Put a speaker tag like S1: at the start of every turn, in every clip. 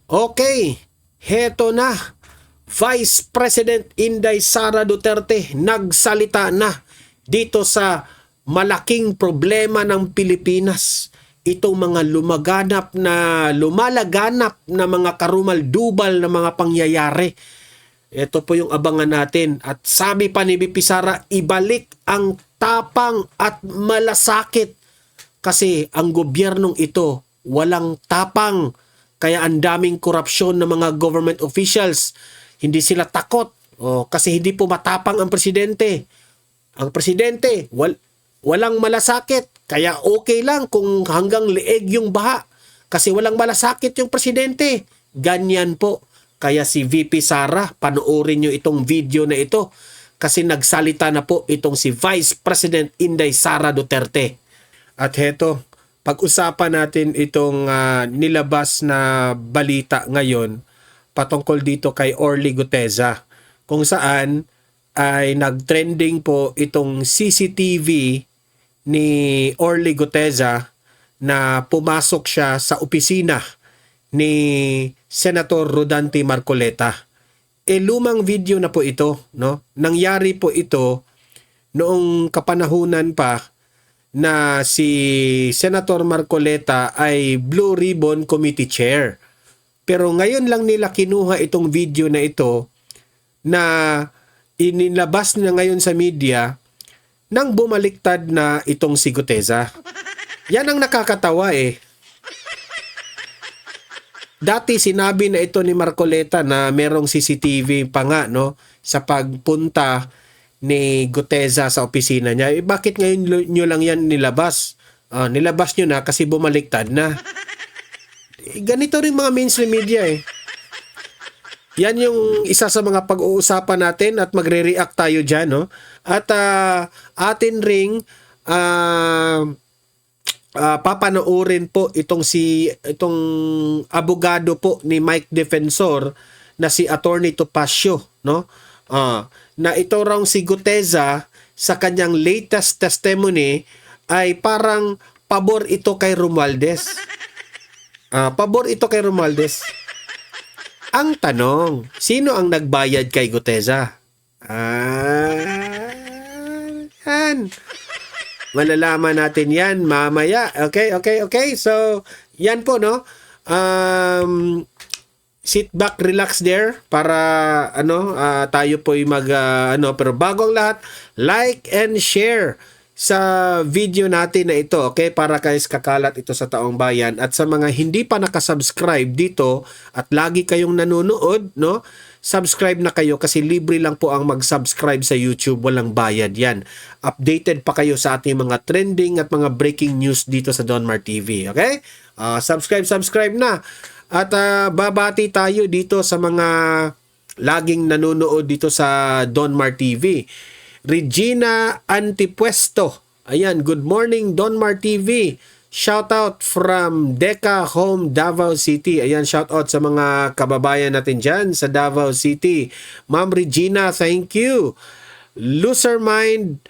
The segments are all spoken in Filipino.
S1: Okay, heto na. Vice President Inday Sara Duterte nagsalita na dito sa malaking problema ng Pilipinas. Itong mga lumalaganap na mga karumal-dubal na mga pangyayari. Ito po yung abangan natin. At sabi pa ni BP Sara, ibalik ang tapang at malasakit. Kasi ang gobyernong ito walang tapang. Kaya ang daming korupsyon ng mga government officials. Hindi sila takot. Kasi hindi po matapang ang presidente. Ang presidente, walang malasakit. Kaya okay lang kung hanggang leeg yung baha. Kasi walang malasakit yung presidente. Ganyan po. Kaya si VP Sara, panoorin nyo itong video na ito. Kasi nagsalita na po itong si Vice President Inday Sara Duterte. At heto, pag-usapan natin itong nilabas na balita ngayon patungkol dito kay Orly Guteza. Kung saan ay nag-trending po itong CCTV ni Orly Guteza na pumasok siya sa opisina ni Senator Rodante Marcoleta. Lumang video na po ito, no? Nangyari po ito noong kapanahunan pa na si Senator Marcoleta ay Blue Ribbon Committee Chair. Pero ngayon lang nila kinuha itong video na ito na inilabas na ngayon sa media nang bumaliktad na itong si Guteza. Yan ang nakakatawa eh. Dati sinabi na ito ni Marcoleta na merong CCTV pa nga no, sa pagpunta ni Guteza sa opisina niya. Bakit ngayon nyo lang yan nilabas? Nilabas nyo na kasi bumaliktad na. Ganito rin mga mainstream media eh. Yan yung isa sa mga pag-uusapan natin at magre-react tayo dyan. No? At atin ring papanoorin po itong abogado po ni Mike Defensor na si Attorney Topacio. No? Na ito raw si Guteza sa kanyang latest testimony ay parang pabor ito kay Romualdez. Pabor ito kay Romualdez. Ang tanong, sino ang nagbayad kay Guteza? Malalaman natin yan mamaya. Okay. So, yan po, no? Sit back, relax there para tayo po pero bago ang lahat, like and share sa video natin na ito, okay? Para guys kakalat ito sa taong bayan at sa mga hindi pa nakasubscribe dito at lagi kayong nanonood, no? Subscribe na kayo kasi libre lang po ang mag-subscribe sa YouTube, walang bayad yan. Updated pa kayo sa ating mga trending at mga breaking news dito sa Donmar TV, okay? Subscribe na. At babati tayo dito sa mga laging nanonood dito sa Donmar TV. Regina Antipuesto. Ayan, good morning Donmar TV. Shout out from Deca Home, Davao City. Ayan, shout out sa mga kababayan natin dyan sa Davao City. Ma'am Regina, thank you. Lucerminda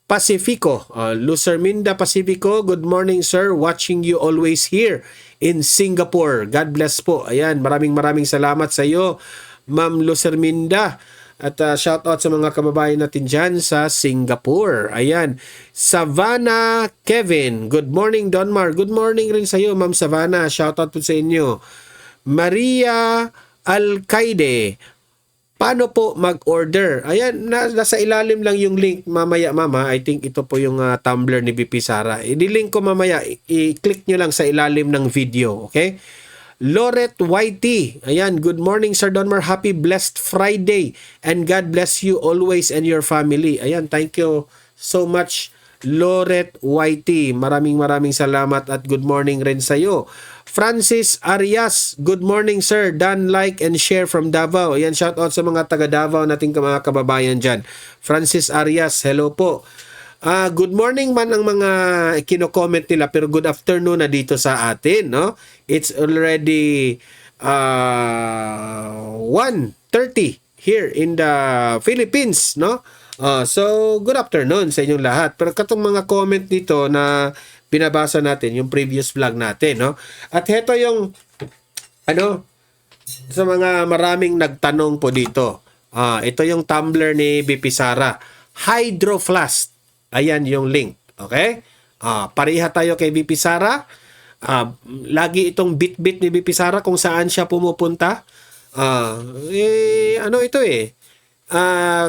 S1: Pacifico. Lucerminda Pacifico, good morning sir. Watching you always here in Singapore. God bless po. Ayan, maraming salamat sa iyo, Ma'am Lucerminda. At shout out sa mga kababayan natin dyan sa Singapore. Ayan. Savannah Kevin. Good morning, Donmar. Good morning rin sa iyo, Ma'am Savannah. Shout out po sa inyo. Maria Alcaide. Paano po mag-order? Ayan, nasa ilalim lang yung link mamaya, mama. I think ito po yung Tumblr ni BP Sara. I-link ko mamaya. I-click nyo lang sa ilalim ng video. Okay? Loret YT. Ayan, good morning Sir Donmar. Happy blessed Friday. And God bless you always and your family. Ayan, thank you so much Loret YT. Maraming salamat at good morning rin sa iyo. Francis Arias, good morning sir. Done, like and share from Davao. Ayan, shout out sa mga taga Davao nating mga kababayan dyan. Francis Arias, hello po. Good morning man ang mga kino-comment nila pero good afternoon na dito sa atin, no? It's already 1:30 here in the Philippines, no? So, good afternoon sa inyong lahat. Pero katong mga comment dito na binabasa natin, yung previous vlog natin, no? At heto yung, sa mga maraming nagtanong po dito. Ito yung Tumblr ni BP Sara. Hydroflask. Ayan yung link. Okay? Pareha tayo kay BP Sara. Lagi itong bit-bit ni BP Sara kung saan siya pumupunta.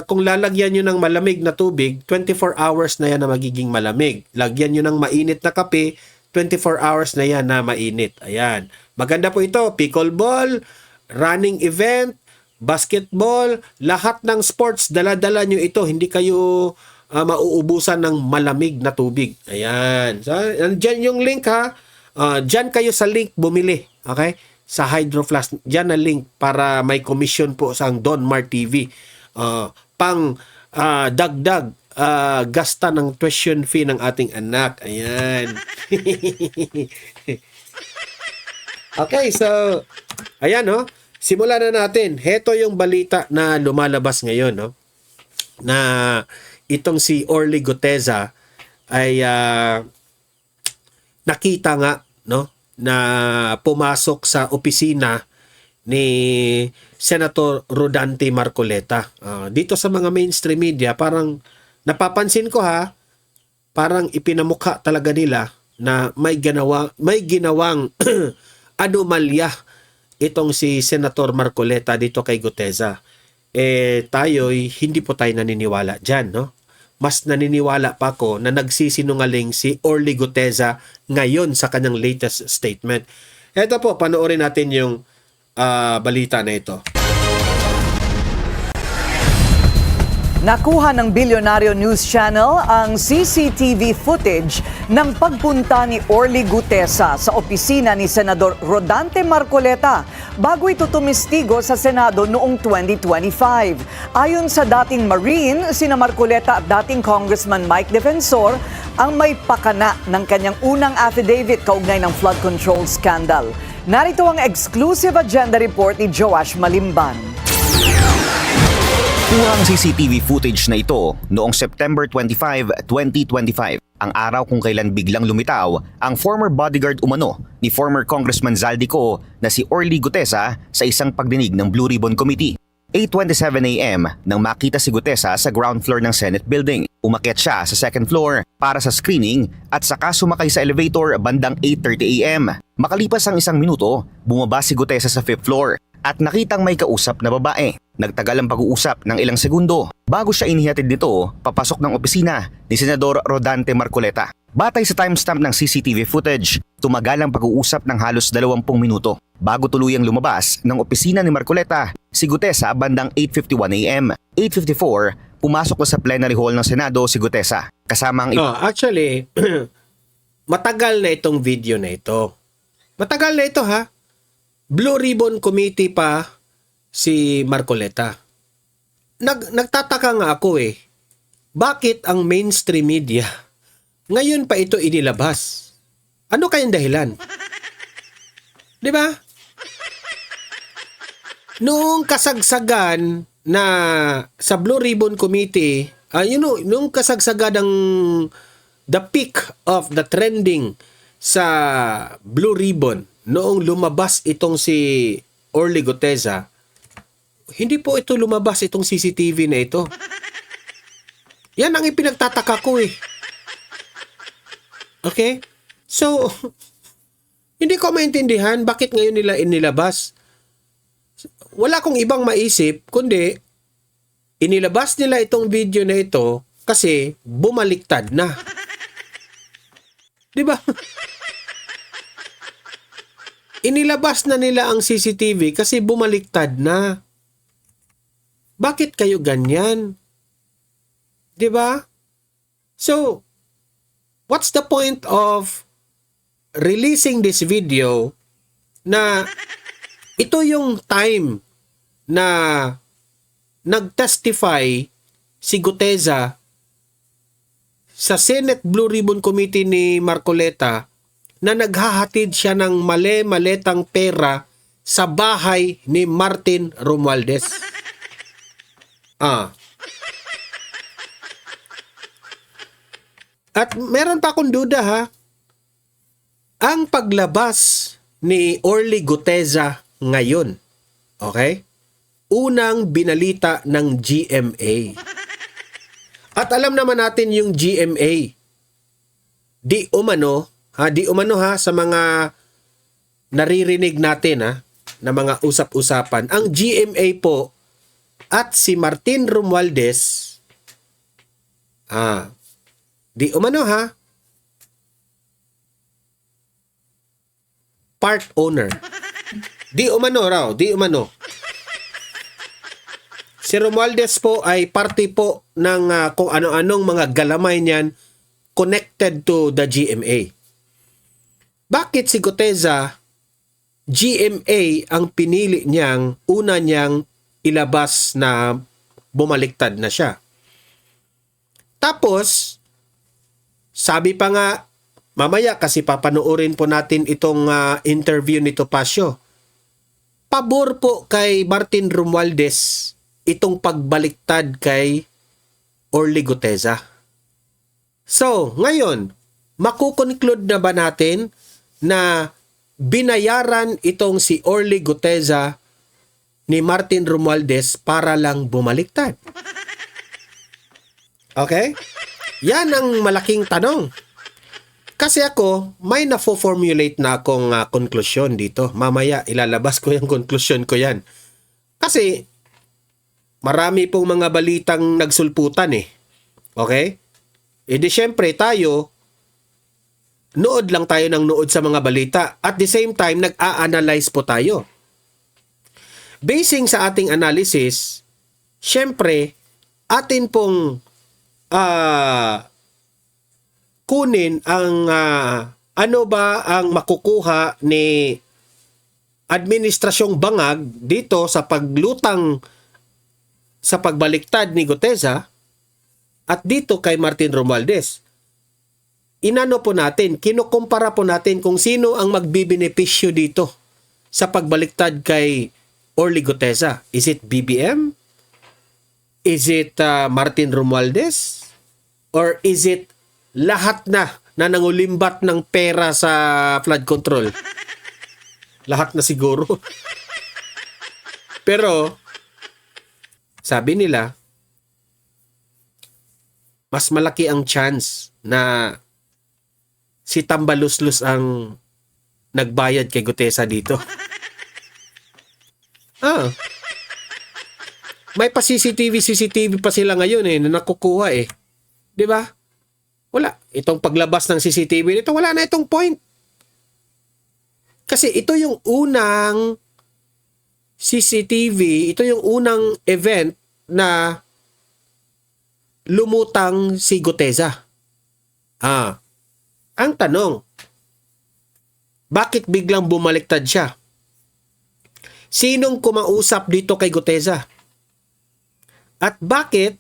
S1: Kung lalagyan nyo ng malamig na tubig, 24 hours na yan na magiging malamig. Lagyan nyo ng mainit na kape, 24 hours na yan na mainit. Ayan. Maganda po ito. Pickleball, running event, basketball, lahat ng sports, dala-dala nyo ito. Hindi kayo mauubusan ng malamig na tubig. Ayan. So, andyan yung link ha. Dyan kayo sa link bumili. Okay? Sa Hydroflask. Dyan na link para may commission po sa Don Mar TV. Pang dagdag gasta ng tuition fee ng ating anak. Ayan. Okay, so ayan, no? Simulan na natin. Heto yung balita na lumalabas ngayon, no? Na itong si Orly Guteza ay nakita nga, no, na pumasok sa opisina ni Senator Rodante Marcoleta. Dito sa mga mainstream media, parang napapansin ko ha, parang ipinamukha talaga nila na may ginawang anomalya itong si Senator Marcoleta dito kay Guteza. Tayo'y hindi po tayo naniniwala dyan, no? Mas naniniwala pa ako na nagsisinungaling si Orly Guteza ngayon sa kanyang latest statement. Ito po, panoorin natin yung balita na ito.
S2: Nakuha ng Bilyonaryo News Channel ang CCTV footage ng pagpunta ni Orly Guteza sa opisina ni Senador Rodante Marcoleta bago ito tumistigo sa Senado noong 2025. Ayon sa dating Marine, sina Marcoleta at dating Congressman Mike Defensor ang may pakana ng kanyang unang affidavit kaugnay ng flood control scandal. Narito ang exclusive agenda report ni Joash Malimban.
S3: Kuhang CCTV footage na ito noong September 25, 2025, ang araw kung kailan biglang lumitaw ang former bodyguard umano ni former Congressman Zaldico na si Orly Guteza sa isang pagdinig ng Blue Ribbon Committee. 8:27 a.m. nang makita si Guteza sa ground floor ng Senate Building. Umakyat siya sa second floor para sa screening at saka sumakay sa elevator bandang 8:30 a.m. Makalipas ang isang minuto, bumaba si Guteza sa fifth floor at nakitang may kausap na babae. Nagtagal ang pag-uusap ng ilang segundo bago siya inihatid nito papasok ng opisina ni Senador Rodante Marcoleta. Batay sa timestamp ng CCTV footage, tumagal ang pag-uusap ng halos 20 minuto bago tuluyang lumabas ng opisina ni Marcoleta si Guteza bandang 8:51 a.m. 8:54, pumasok na sa plenary hall ng Senado si Guteza kasama ang
S1: actually, matagal na itong video na ito. Matagal na ito ha. Blue Ribbon Committee pa si Marcoleta. Nagtataka nga ako bakit ang mainstream media ngayon pa ito inilabas? Ano kayang dahilan? 'Di ba? Noong kasagsagan na sa Blue Ribbon Committee, nung kasagsagan ng the peak of the trending sa Blue Ribbon, noong lumabas itong si Orly Guteza, hindi po ito lumabas itong CCTV na ito. Yan ang ipinagtataka ko Okay? So, hindi ko maintindihan bakit ngayon nila inilabas. Wala akong ibang maisip, kundi inilabas nila itong video na ito kasi bumaliktad na. Di ba? Inilabas na nila ang CCTV kasi bumaliktad na. Bakit kayo ganyan? 'Di ba? So, what's the point of releasing this video na ito yung time na nag-testify si Guteza sa Senate Blue Ribbon Committee ni Marcoleta na naghahatid siya ng maletang pera sa bahay ni Martin Romualdez. At meron pa akong duda ha. Ang paglabas ni Orly Guteza ngayon, okay? Unang binalita ng GMA. At alam naman natin yung GMA. Di umano ha, sa mga naririnig natin ha, na mga usap-usapan. Ang GMA po at si Martin Romualdez, di umano ha, part owner. Di umano. Si Romualdez po ay parte po ng kung ano-anong mga galamay niyan connected to the GMA. Bakit si Guteza, GMA ang pinili niyang una niyang ilabas na bumaliktad na siya? Tapos, sabi pa nga, mamaya kasi papanoorin po natin itong interview ni Topacio. Pabor po kay Martin Romualdez itong pagbaliktad kay Orly Guteza. So, ngayon, makukonclude na ba natin na binayaran itong si Orly Guteza ni Martin Romualdez para lang bumaliktad? Okay? Yan ang malaking tanong. Kasi ako, may nafo-formulate na akong konklusyon dito. Mamaya, ilalabas ko yung konklusyon ko yan. Kasi, marami pong mga balitang nagsulputan eh. Okay? E di syempre tayo, nood lang tayo ng nood sa mga balita. At the same time, nag-a-analyze po tayo. Basing sa ating analysis, syempre, atin pong kunin ang ano ba ang makukuha ni Administrasyong Bangag dito sa paglutang sa pagbaliktad ni Guteza at dito kay Martin Romualdez. Inano po natin, kinukumpara po natin kung sino ang magbibenepisyo dito sa pagbaliktad kay Orly Guteza. Is it BBM? Is it Martin Romualdez? Or is it lahat na nangulimbat ng pera sa flood control? Lahat na siguro. Pero sabi nila, mas malaki ang chance na si Tambaluslos ang nagbayad kay Guteza dito. May pa CCTV pa sila ngayon na nakukuha eh. 'Di ba? Wala. Itong paglabas ng CCTV nito, wala na itong point. Kasi ito yung unang CCTV, ito yung unang event na lumutang si Guteza. Ang tanong, bakit biglang bumaliktad siya? Sinong kumausap dito kay Guteza? At bakit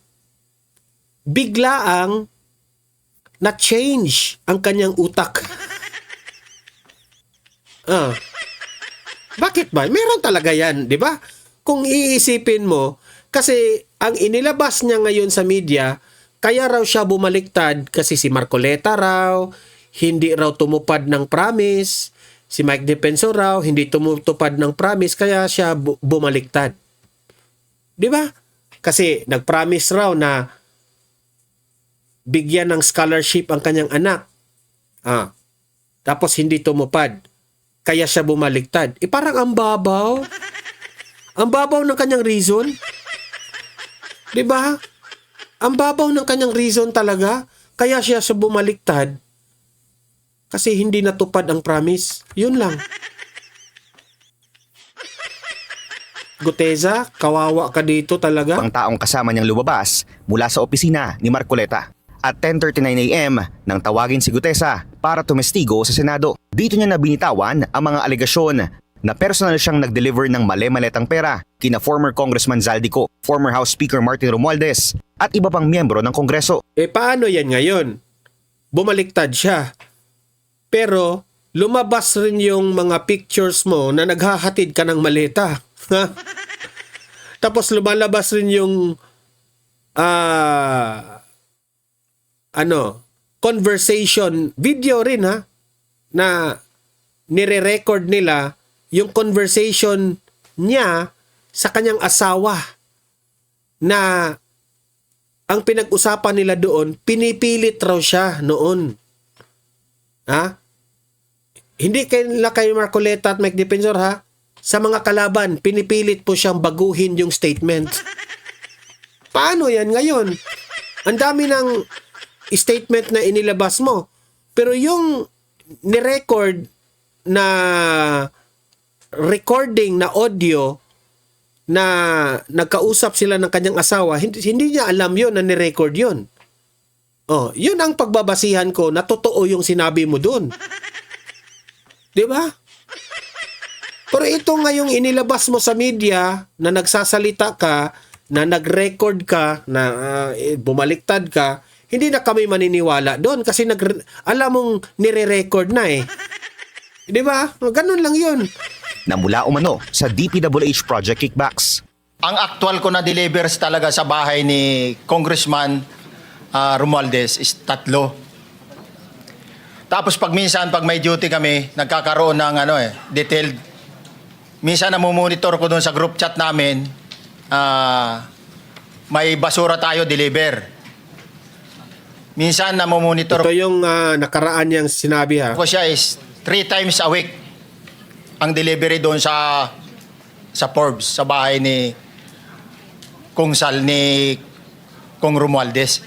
S1: biglaang na-change ang kanyang utak? Bakit ba? Meron talaga yan, di ba? Kung iisipin mo, kasi ang inilabas niya ngayon sa media, kaya raw siya bumaliktad kasi si Marcoleta raw, hindi raw tumupad ng promise, si Mike Defensor raw, hindi tumutupad ng promise, kaya siya bumaliktad. Di ba? Kasi nag-promise raw na bigyan ng scholarship ang kanyang anak. Tapos hindi tumupad. Kaya siya bumaliktad. Parang ang babaw. Ang babaw ng kanyang reason. 'Di ba? Ang babaw ng kanyang reason talaga. Kaya siya bumaliktad. Kasi hindi natupad ang promise. Yun lang. Guteza, kawawa ka dito talaga.
S3: Ang taong kasama niyang lumabas mula sa opisina ni Marcoleta. At 10:39 AM nang tawagin si Guteza para tumestigo sa Senado. Dito niya nabinitawan ang mga alegasyon na personal siyang nag-deliver ng male-maletang pera kina former Congressman Zaldico, former House Speaker Martin Romualdez at iba pang miyembro ng Kongreso.
S1: Paano yan ngayon? Bumaliktad siya. Pero lumabas rin yung mga pictures mo na naghahatid ka ng maleta. Tapos lumalabas rin yung conversation, video rin ha, na nire-record nila yung conversation niya sa kanyang asawa na ang pinag-usapan nila doon, pinipilit raw siya noon. Ha? Hindi kay Marcoleta at Mike Defensor ha, sa mga kalaban, pinipilit po siyang baguhin yung statement. Paano yan ngayon? Ang dami ng statement na inilabas mo. Pero yung ni-record na recording na audio na nagkausap sila ng kanyang asawa, hindi niya alam yon na ni-record yon. Oh, yun ang pagbabasihan ko na totoo yung sinabi mo doon. 'Di ba? Pero ito ngayong inilabas mo sa media na nagsasalita ka, na nag-record ka, na bumaliktad ka, hindi na kami maniniwala doon kasi alam mong nire-record na eh. 'Di ba? Ganun lang 'yun.
S3: Na mula umano sa DPWH Project Kickbacks.
S4: Ang actual ko na delivers talaga sa bahay ni Congressman Romualdez is 3. Tapos pag may duty kami, nagkakaroon ng detailed. Minsan namumonitor ko doon sa group chat namin, may basura tayo deliver. Minsan namumonitor
S1: Ito yung nakaraan niyang sinabi ha.
S4: ko siya is 3 times a week ang delivery doon sa Forbes, sa bahay ni Kung Sal, ni Kung Romualdez.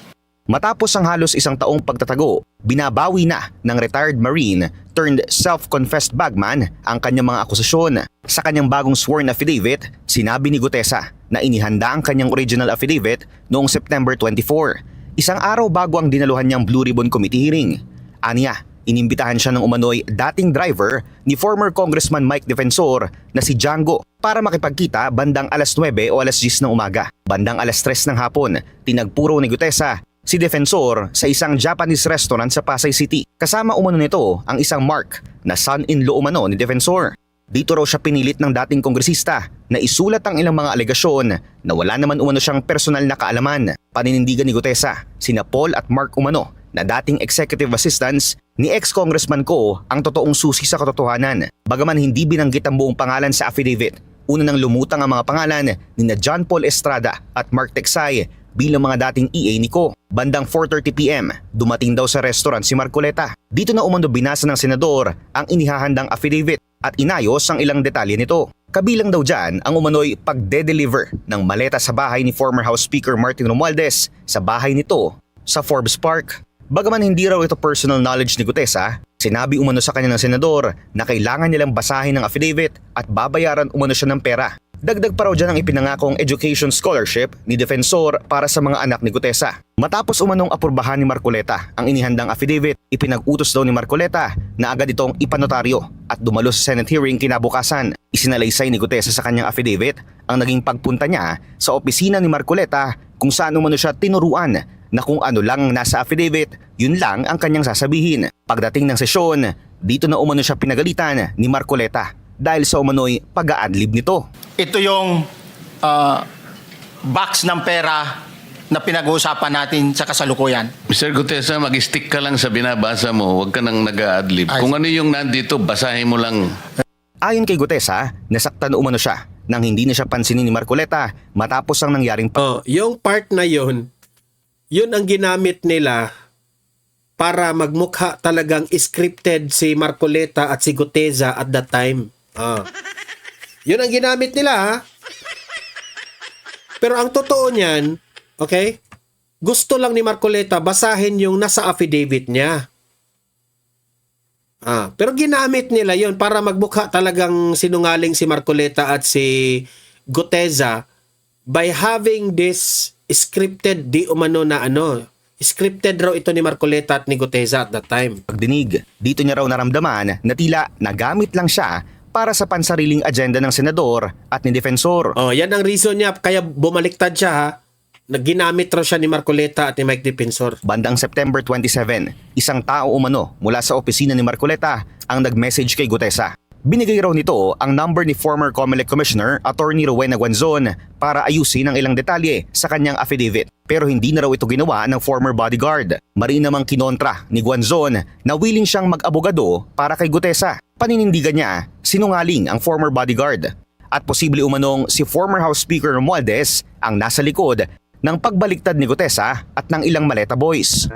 S3: Matapos ang halos 1 taong pagtatago, binabawi na ng retired Marine turned self-confessed bagman ang kanyang mga akusasyon. Sa kanyang bagong sworn affidavit, sinabi ni Gutesa na inihanda ang kanyang original affidavit noong September 24, 1 araw bago ang dinaluhan niyang Blue Ribbon Committee hearing. Aniya, inimbitahan siya ng umano'y dating driver ni former Congressman Mike Defensor na si Django para makipagkita bandang alas 9 o alas 10 ng umaga. Bandang alas 3 ng hapon, tinagpuro ni Gutesa si Defensor sa isang Japanese restaurant sa Pasay City. Kasama umano nito ang isang Mark na son-in-law umano ni Defensor. Dito raw siya pinilit ng dating kongresista na isulat ang ilang mga alegasyon na wala naman umano siyang personal na kaalaman. Paninindigan ni Gutesa, sina Paul at Mark umano na dating executive assistants ni ex-congressman Ko ang totoong susi sa katotohanan. Bagaman hindi binanggit ang buong pangalan sa affidavit, una nang lumutang ang mga pangalan ni na John Paul Estrada at Mark Teksay bilang mga dating EA ni Ko. Bandang 4:30 PM, dumating daw sa restaurant si Marcoleta. Dito na umano binasa ng senador ang inihahandang affidavit at inayos ang ilang detalye nito. Kabilang daw dyan ang umano'y pagde-deliver ng maleta sa bahay ni former House Speaker Martin Romualdez sa bahay nito sa Forbes Park. Bagaman hindi raw ito personal knowledge ni Gutesa, sinabi umano sa kanya ng senador na kailangan nilang basahin ang affidavit at babayaran umano siya ng pera. Dagdag pa raw dyan ang ipinangakong education scholarship ni Defensor para sa mga anak ni Gutesa. Matapos umanong apurbahan ni Marcoleta ang inihandang affidavit, ipinag-utos daw ni Marcoleta na agad itong ipanotaryo at dumalo sa Senate hearing kinabukasan. Isinalaysay ni Gutesa sa kanyang affidavit ang naging pagpunta niya sa opisina ni Marcoleta kung saan umano siya tinuruan na kung ano lang nasa affidavit, yun lang ang kanyang sasabihin. Pagdating ng sesyon, dito na umano siya pinagalitan ni Marcoleta dahil sa umano'y pag-a-adlib nito.
S4: Ito yung box ng pera na pinag-uusapan natin sa kasalukuyan.
S5: Mr. Gutesa, mag-stick ka lang sa binabasa mo. Huwag ka nang nag-a-adlib. Kung ano yung nandito, basahin mo lang.
S3: Ayon kay Gutesa, nasaktan umano siya nang hindi na siya pansinin ni Marcoleta matapos ang nangyaring
S1: Yung part na yun ang ginamit nila para magmukha talagang scripted si Marcoleta at si Gutesa at that time. Yun ang ginamit nila ha. Pero ang totoo niyan, okay? Gusto lang ni Marcoleta basahin yung nasa affidavit niya. Pero ginamit nila yon para magmukha talagang sinungaling si Marcoleta at si Gutesa by having this scripted di umano na scripted raw ito ni Marcoleta at ni Gutesa at that time.
S3: pagdinig. Dito niya raw naramdaman na tila nagamit lang siya para sa pansariling agenda ng senador at ni Defensor.
S1: Yan ang reason niya kaya bumaliktad siya ha. Ginamit raw siya ni Marcoleta at ni Mike Defensor.
S3: Bandang September 27, isang tao umano mula sa opisina ni Marcoleta ang nag-message kay Gutesa. Binigay raw nito ang number ni former COMELEC Commissioner Attorney Rowena Guanzon para ayusin ang ilang detalye sa kanyang affidavit. Pero hindi na raw ito ginawa ng former bodyguard. Mariin namang kinontra ni Guanzon na willing siyang mag-abogado para kay Gutesa. Paninindigan niya, sinungaling ang former bodyguard. At posible umanong si former House Speaker Romualdez ang nasa likod ng pagbaliktad ni Gutesa at ng ilang Maleta Boys.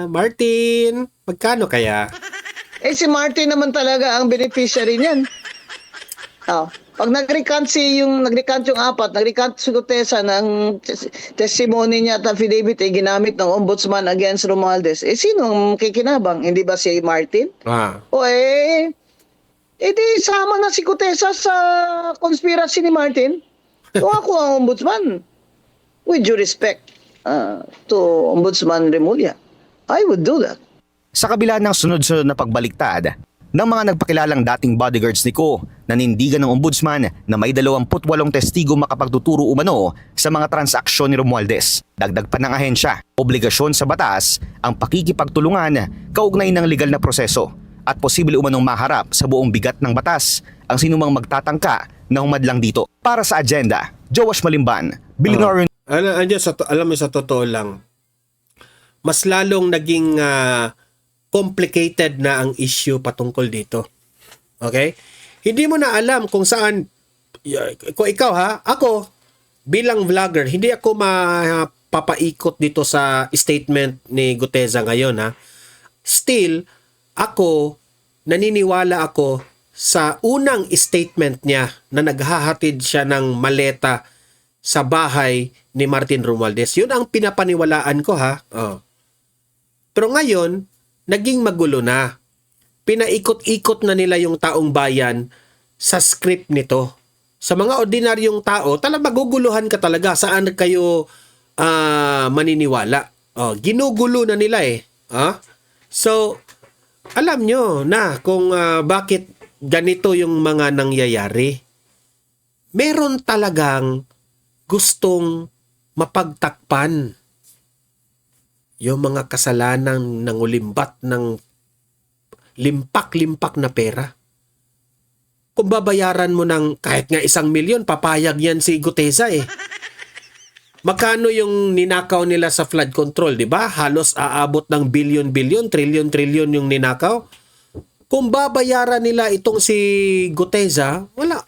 S1: Martin, magkano kaya?
S6: Si Martin naman talaga ang beneficiary niyan. Pag nag-recant yung apat, nag-recant si Gutesa ng testimony niya at affidavit ginamit ng ombudsman against Romualdez, sino ang kikinabang? Hindi ba si Martin? Di sama na si Gutesa sa conspiracy ni Martin. Kung ako ang ombudsman, with due respect to Ombudsman Remulla, I would do that.
S3: Sa kabila ng sunod-sunod na pagbaliktad ng mga nagpakilalang dating bodyguards ni Ko, nanindigan ng ombudsman na may 28 testigo makapagtuturo umano sa mga transaksyon ni Romualdez. Dagdag pa ng ahensya, obligasyon sa batas ang pakikipagtulungan kaugnay ng legal na proseso at posible umanong maharap sa buong bigat ng batas ang sinumang magtatangka na humadlang dito. Para sa agenda, Joash Malimban, Billionaire.
S1: Alam mo, sa totoo lang, mas lalong naging complicated na ang issue patungkol dito. Okay? Hindi mo na alam kung saan, kung ikaw ako bilang vlogger, hindi ako mapapaikot dito sa statement ni Gutesa ngayon Still, naniniwala ako sa unang statement niya na naghahatid siya ng maleta sa bahay ni Martin Romualdez. Yun ang pinapaniwalaan ko Pero ngayon, naging magulo na. Pinaikot-ikot na nila yung taong bayan sa script nito. Sa mga ordinaryong tao, maguguluhan ka talaga. Saan kayo maniniwala? Ginugulo na nila So, alam nyo na kung bakit ganito yung mga nangyayari. Meron talagang gustong mapagtakpan yung mga kasalanan ng ulimbat ng limpak-limpak na pera. Kung babayaran mo ng kahit nga 1 milyon, papayag yan si Gutesa Magkano yung ninakaw nila sa flood control, di ba? Halos aabot ng bilyon-bilyon, trilyon-trilyon yung ninakaw. Kung babayaran nila itong si Gutesa, wala.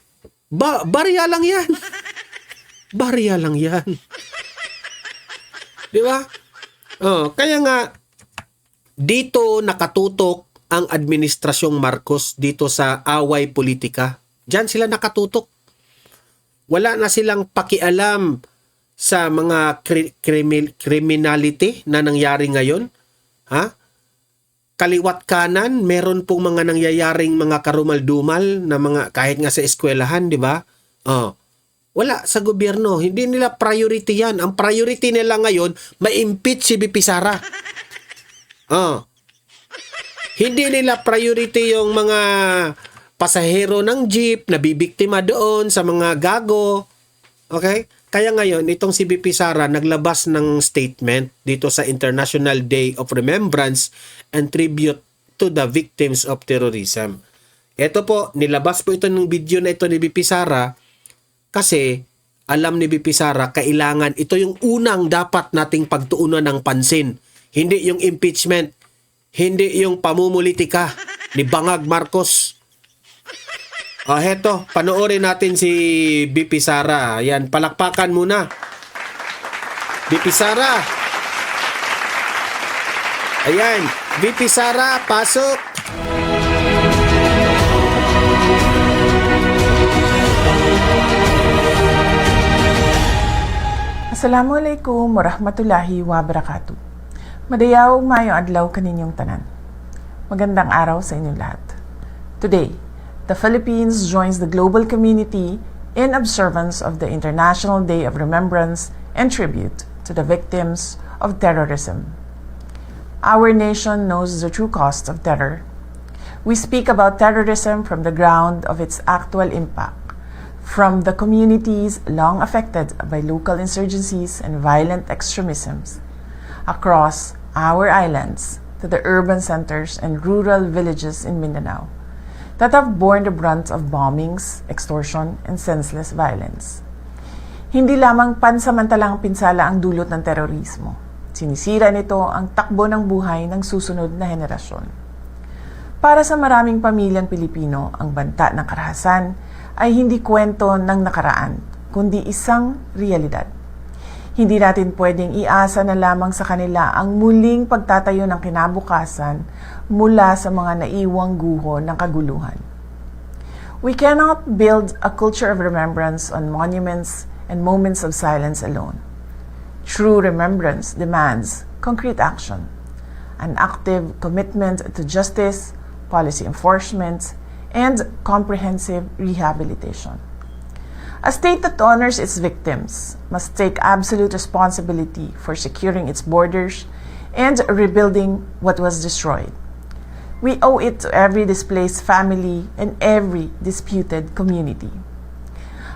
S1: Barya lang yan. Barya lang yan. Di ba? Kaya nga, dito nakatutok ang administrasyong Marcos dito sa away politika. Diyan sila nakatutok. Wala na silang pakialam sa mga criminality na nangyari ngayon. Kaliwat kanan, meron pong mga nangyayaring mga karumal-dumal na mga kahit nga sa eskwelahan, di ba? Wala sa gobyerno. Hindi nila priority yan. Ang priority nila ngayon, ma-impeach si BP Sara. Hindi nila priority yung mga pasahero ng jeep na bibiktima doon sa mga gago. Okay? Kaya ngayon, itong si BP Sara naglabas ng statement dito sa International Day of Remembrance and Tribute to the Victims of Terrorism. Ito po, nilabas po ito ng video na ito ni BP Sara kasi alam ni BP Sara kailangan ito yung unang dapat nating pagtuunan ng pansin. Hindi yung impeachment. Hindi yung pamumulitika ni Bangag Marcos. Heto, panoorin natin si BP Sara. Ayan, palakpakan muna. BP Sara. Ayan, BP Sara, pasok.
S7: Assalamualaikum warahmatullahi wabarakatuh. Madayaw mayong adlaw kaninyong tanan. Magandang araw sa inyong lahat. Today, the Philippines joins the global community in observance of the International Day of Remembrance and Tribute to the Victims of Terrorism. Our nation knows the true cost of terror. We speak about terrorism from the ground of its actual impact, from the communities long affected by local insurgencies and violent extremisms, across our islands to the urban centers and rural villages in Mindanao, that have borne the brunt of bombings, extortion, and senseless violence. Hindi lamang pansamantalang pinsala ang dulot ng terorismo. Sinisira nito ang takbo ng buhay ng susunod na henerasyon. Para sa maraming pamilyang Pilipino, ang banta ng karahasan ay hindi kwento ng nakaraan, kundi isang realidad. Hindi natin pwedeng iasa na lamang sa kanila ang muling pagtatayo ng kinabukasan mula sa mga naiwang guho ng kaguluhan. We cannot build a culture of remembrance on monuments and moments of silence alone. True remembrance demands concrete action, an active commitment to justice, policy enforcement, and comprehensive rehabilitation. A state that honors its victims must take absolute responsibility for securing its borders and rebuilding what was destroyed. We owe it to every displaced family and every disputed community.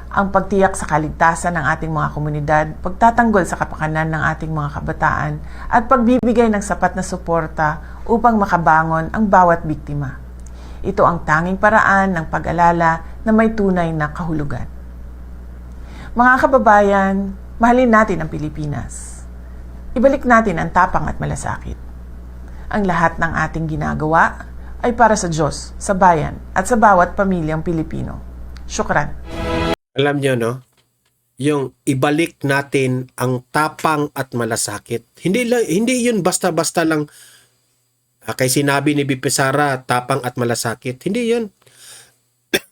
S7: Ang pagtiyak sa kaligtasan ng ating mga komunidad, pagtatanggol sa kapakanan ng ating mga kabataan, at pagbibigay ng sapat na suporta upang makabangon ang bawat biktima. Ito ang tanging paraan ng pag-alala na may tunay na kahulugan. Mga kababayan, mahalin natin ang Pilipinas. Ibalik natin ang tapang at malasakit. Ang lahat ng ating ginagawa ay para sa Diyos, sa bayan, at sa bawat pamilyang Pilipino. Syukran.
S1: Alam nyo, no? Yung ibalik natin ang tapang at malasakit. Hindi yun basta-basta lang kay sinabi ni BP Sara, tapang at malasakit. Hindi yun.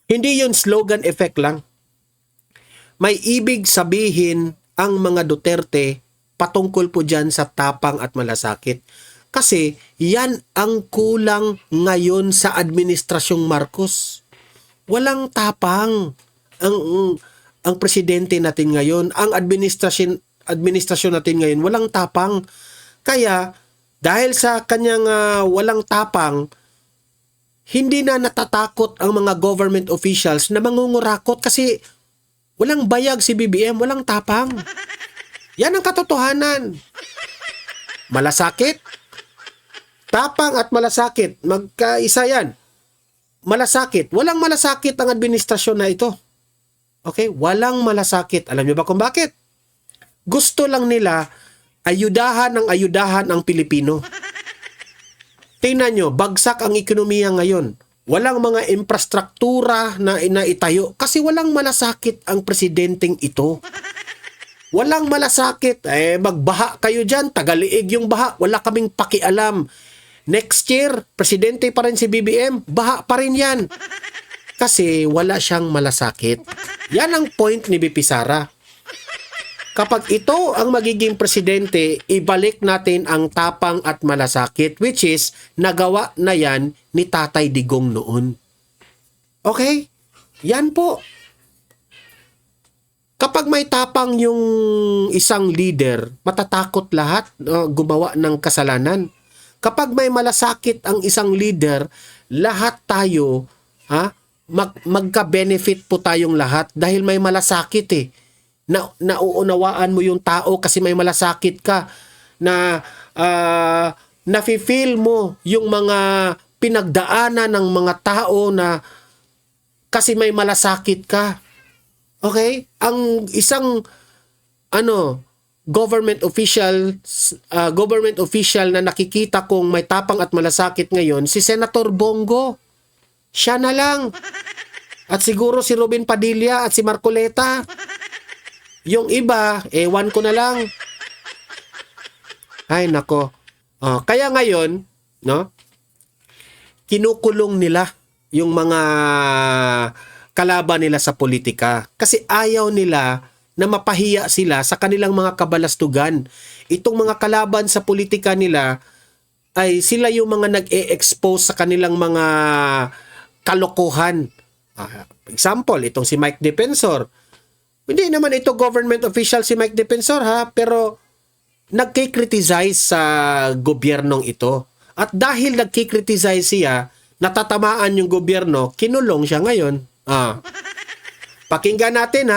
S1: Hindi yun slogan effect lang. May ibig sabihin ang mga Duterte patungkol po dyan sa tapang at malasakit. Kasi yan ang kulang ngayon sa administrasyong Marcos. Walang tapang ang presidente natin ngayon, ang administrasyon natin ngayon, walang tapang. Kaya dahil sa kanyang walang tapang, hindi na natatakot ang mga government officials na mangungurakot kasi walang bayag si BBM, walang tapang. Yan ang katotohanan. Malasakit, tapang at malasakit, magkaisa yan. Malasakit, walang malasakit ang administrasyon na ito. Okay, walang malasakit. Alam niyo ba kung bakit? Gusto lang nila ayudahan ang Pilipino. Tingnan nyo, bagsak ang ekonomiya ngayon. Walang mga infrastruktura na itayo kasi walang malasakit ang presidenteng ito. Walang malasakit. Magbaha kayo dyan, tagaliig yung baha. Wala kaming pakialam. Next year, presidente pa rin si BBM, baha pa rin yan. Kasi wala siyang malasakit. Yan ang point ni BP Sara. Kapag ito ang magiging presidente, ibalik natin ang tapang at malasakit, which is nagawa na yan ni Tatay Digong noon. Okay? Yan po. Kapag may tapang yung isang leader, matatakot lahat gumawa ng kasalanan. Kapag may malasakit ang isang leader, lahat tayo magka-benefit po tayong lahat dahil may malasakit eh. Nauunawaan mo yung tao kasi may malasakit ka na nafi-feel mo yung mga pinagdaanan ng mga tao na kasi may malasakit ka. Okay? Ang isang government official na nakikita kong may tapang at malasakit ngayon, si Senator Bongo. Siya na lang. At siguro si Robin Padilla at si Marcoleta. Yung iba, ewan ko na lang. Ay, nako. Kaya ngayon, no, kinukulong nila yung mga kalaban nila sa politika. Kasi ayaw nila na mapahiya sila sa kanilang mga kabalastugan. Itong mga kalaban sa politika nila ay sila yung mga nag-e-expose sa kanilang mga kalokohan. Example, itong si Mike Defensor. Hindi naman ito government official si Mike Defensor pero nagkikriticize sa gobyernong ito. At dahil nagkikriticize siya, natatamaan yung gobyerno, kinulong siya ngayon. Pakinggan natin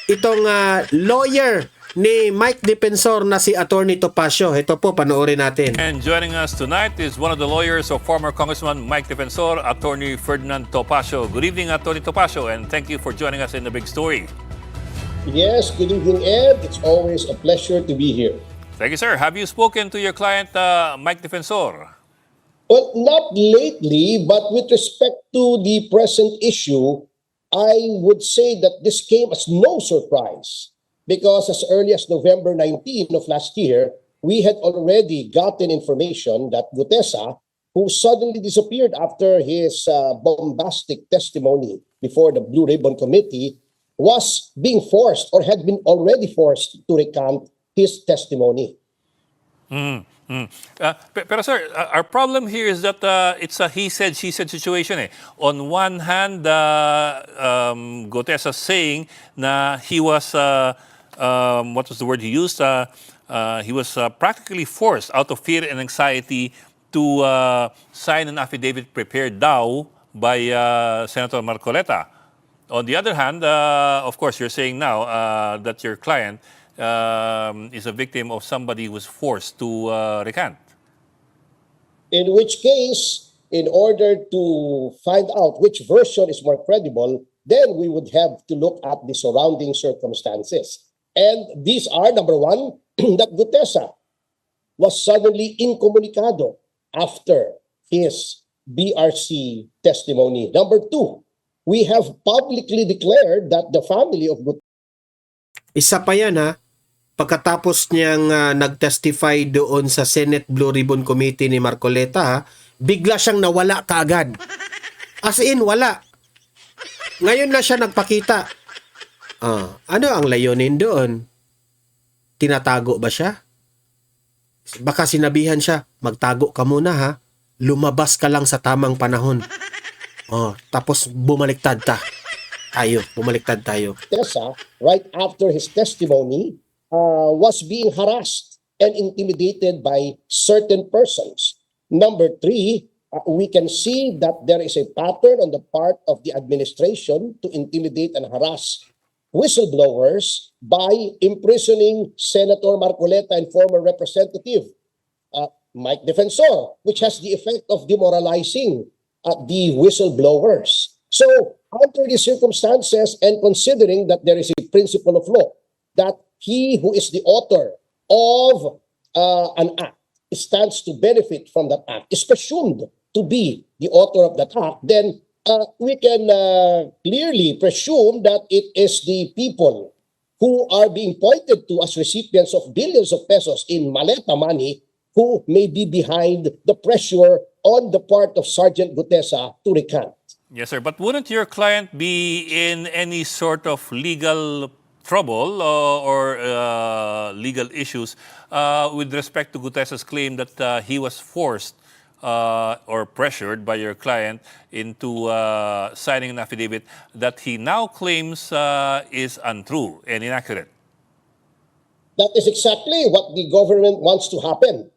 S1: itong lawyer ni Mike Defensor na si Attorney Topacio. Ito po, panoorin natin.
S8: And joining us tonight is one of the lawyers of former Congressman Mike Defensor, Attorney Ferdinand Topacio. Good evening, Attorney Topacio, and thank you for joining us in The Big Story.
S9: Yes, good evening, Ed. It's always a pleasure to be here.
S8: Thank you, sir. Have you spoken to your client, Mike Defensor?
S9: Well, not lately, but with respect to the present issue, I would say that this came as no surprise because as early as November 19 of last year, we had already gotten information that Gutesa, who suddenly disappeared after his bombastic testimony before the Blue Ribbon Committee, was being forced or had been already forced to recant his testimony.
S8: Pero sir, our problem here is that it's a he said, she said situation. On one hand, Gutesa saying na he was, what was the word he used? He was practically forced out of fear and anxiety to sign an affidavit prepared daw by Senator Marcoleta. On the other hand, of course, you're saying now that your client is a victim of somebody who was forced to recant.
S9: In which case, in order to find out which version is more credible, then we would have to look at the surrounding circumstances. And these are, number one, that Gutesa was suddenly incommunicado after his BRC testimony. Number two, we have publicly declared that the family of Gutesa
S1: Isa pa yan ha, pagkatapos niyang nag-testify doon sa Senate Blue Ribbon Committee ni Marcoleta, ha, bigla siyang nawala kaagad. As in, wala. Ngayon na siya nagpakita. Ano ang layunin doon? Tinatago ba siya? Baka sinabihan siya, magtago ka muna ha, lumabas ka lang sa tamang panahon. Tapos bumaliktad tayo.
S9: Tessa, right after his testimony, was being harassed and intimidated by certain persons. Number three, we can see that there is a pattern on the part of the administration to intimidate and harass whistleblowers by imprisoning Senator Marcoleta and former Representative Mike Defensor, which has the effect of demoralizing the whistleblowers. So, under these circumstances and considering that there is a principle of law that he who is the author of an act stands to benefit from that act, is presumed to be the author of that act, then we can clearly presume that it is the people who are being pointed to as recipients of billions of pesos in maleta money who may be behind the pressure on the part of Sergeant Gutesa to recant.
S8: Yes, sir. But wouldn't your client be in any sort of legal trouble or legal issues with respect to Gutesa's claim that he was forced or pressured by your client into signing an affidavit that he now claims is untrue and inaccurate?
S9: That is exactly what the government wants to happen.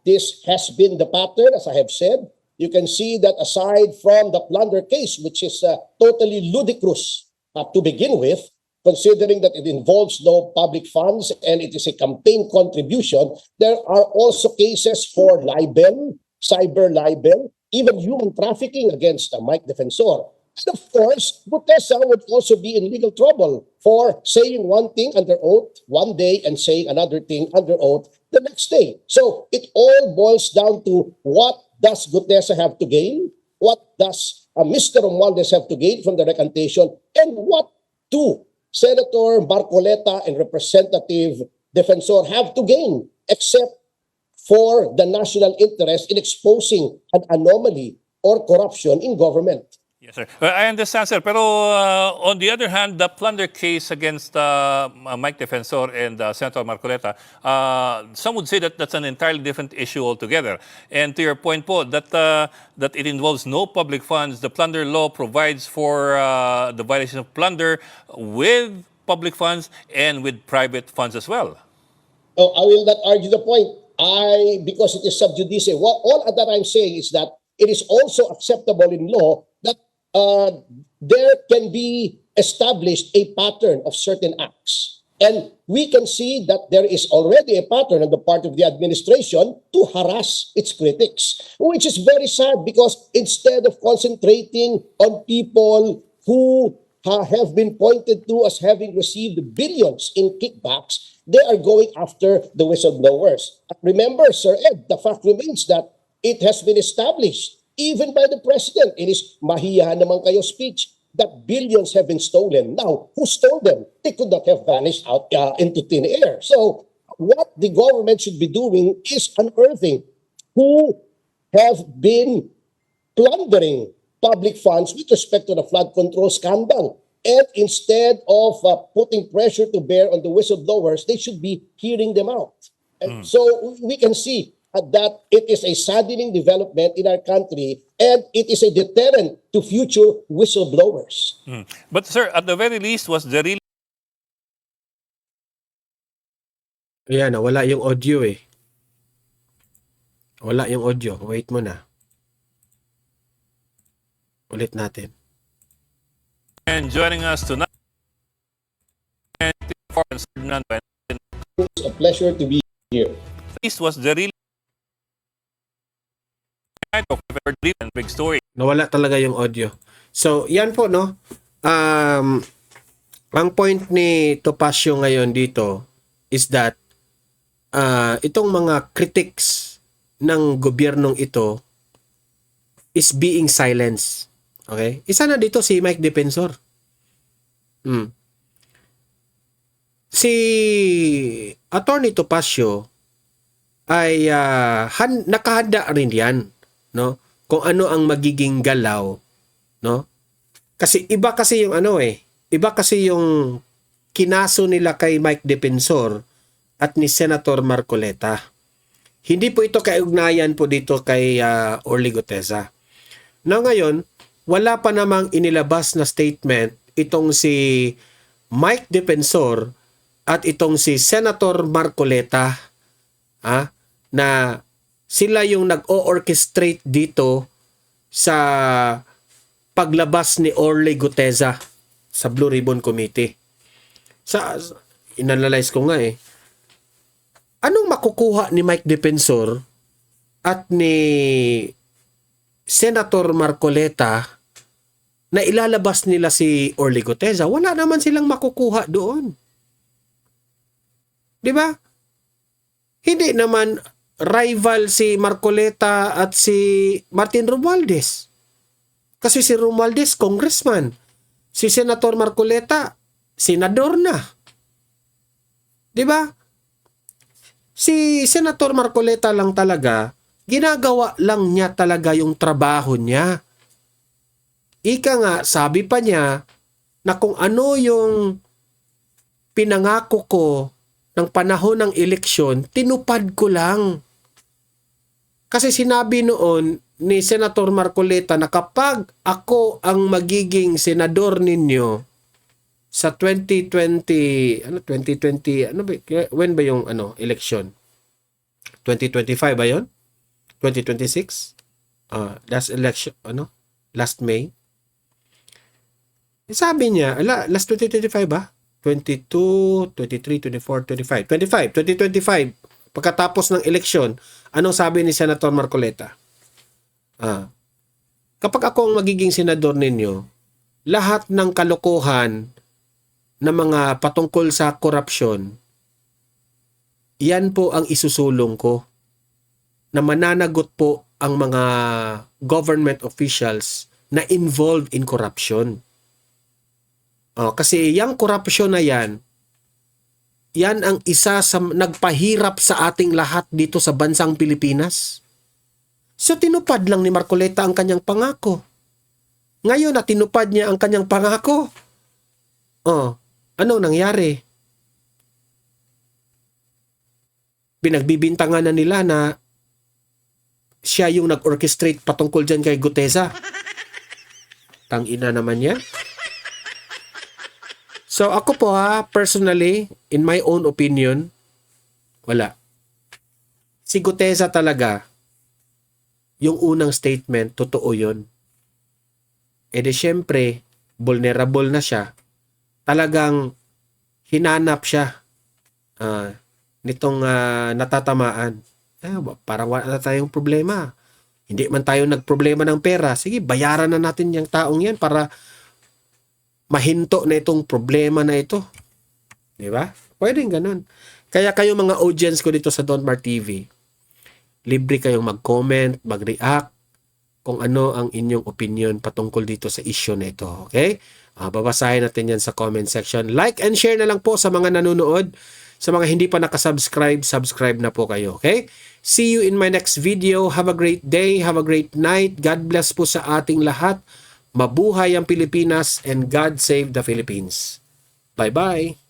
S9: This has been the pattern, as I have said. You can see that aside from the plunder case, which is totally ludicrous to begin with, considering that it involves no public funds and it is a campaign contribution, there are also cases for libel, cyber libel, even human trafficking against Mike Defensor. And of course, Gutesa would also be in legal trouble for saying one thing under oath one day and saying another thing under oath the next day. So it all boils down to what does Gutesa have to gain? What does Mr. Romualdez have to gain from the recantation? And what do Senator Marcoleta and Representative Defensor have to gain except for the national interest in exposing an anomaly or corruption in government?
S8: Yes, sir. I understand, sir. Pero on the other hand, the plunder case against Mike Defensor and Senator Marcoleta, some would say that that's an entirely different issue altogether. And to your point po, that it involves no public funds, the plunder law provides for the violation of plunder with public funds and with private funds as well.
S9: Oh, I will not argue the point. Because it is sub judice. All that I'm saying is that it is also acceptable in law that there can be established a pattern of certain acts And we can see that there is already a pattern on the part of the administration to harass its critics, which is very sad because instead of concentrating on people who have been pointed to as having received billions in kickbacks, they are going after the whistleblowers. Remember, Sir Ed, the fact remains that it has been established even by the president in his mahiyahan naman kayo speech that billions have been stolen. Now, who stole them? They could not have vanished out into thin air. So, what the government should be doing is unearthing who have been plundering public funds with respect to the flood control scandal. And instead of putting pressure to bear on the whistleblowers, they should be hearing them out. And so we can see that it is a saddening development in our country and it is a deterrent to future whistleblowers.
S8: But sir, at the very least, was the real
S1: Ayan, wala yung audio eh. Wala yung audio. Wait mo na. Ulit natin.
S8: and joining us tonight.
S9: It's a pleasure to be here.
S8: This was the real of ever driven big story.
S1: Nawala talaga yung audio. So, yan po, no? Ang point ni Topacio ngayon dito is that itong mga critics ng gobyernong ito is being silenced. Okay? Isa na dito si Mike Defensor. Si Attorney Topacio ay nakahanda rin yan, no? Kung ano ang magiging galaw, no? Kasi iba kasi yung iba kasi yung kinaso nila kay Mike Defensor at ni Senator Marcoleta. Hindi po ito kaugnayan po dito kay Orly Gutesa. Na ngayon, wala pa namang inilabas na statement itong si Mike Defensor at itong si Senator Marcoleta na sila yung nag-o-orchestrate dito sa paglabas ni Orly Gutesa sa Blue Ribbon Committee. Inanalyze ko nga anong makukuha ni Mike Defensor at ni Senator Marcoleta na ilalabas nila si Orly Gutesa? Wala naman silang makukuha doon. Di ba? Hindi naman rival si Marcoleta at si Martin Romualdez. Kasi si Romualdez, congressman. Si Senator Marcoleta, senador na. Di ba? Si Senator Marcoleta lang talaga, ginagawa lang niya talaga yung trabaho niya. Ika nga, sabi pa niya na kung ano yung pinangako ko ng panahon ng eleksyon, tinupad ko lang. Kasi sinabi noon ni Senator Marcoleta na kapag ako ang magiging senador ninyo sa 2020, when ba yung election? 2025 ba yun? 2026? Last election, last May? Sabi niya, last 2025 ba? 22, 23, 24, 25. 2025. Pagkatapos ng eleksyon, anong sabi ni Senator Marcoleta? Kapag ako ang magiging senador ninyo, lahat ng kalokohan na mga patungkol sa korupsyon, yan po ang isusulong ko na mananagot po ang mga government officials na involved in corruption. Kasi yung korupsyon na yan ang isa sa nagpahirap sa ating lahat dito sa bansang Pilipinas. So tinupad lang ni Marcoleta ang kanyang pangako. Ngayon na tinupad niya ang kanyang pangako. Ano nangyari? Pinagbibintangan na nila na siya yung nag-orchestrate patungkol dyan kay Gutesa. Tangina naman yan. So ako po personally, in my own opinion, wala. Si Gutesa talaga, yung unang statement, totoo yun. E de syempre, vulnerable na siya. Talagang hinanap siya nitong natatamaan. Parang wala na tayong problema. Hindi man tayo nagproblema ng pera. Sige, bayaran na natin yung taong yan para mahinto na itong problema na ito. Di ba? Pwedeng ganun. Kaya kayo mga audience ko dito sa Don Mar TV, libre kayong mag-comment, mag-react kung ano ang inyong opinion patungkol dito sa issue na ito. Okay? Babasahin natin yan sa comment section. Like and share na lang po sa mga nanonood. Sa mga hindi pa nakasubscribe, subscribe na po kayo. Okay? See you in my next video. Have a great day. Have a great night. God bless po sa ating lahat. Mabuhay ang Pilipinas and God save the Philippines. Bye-bye.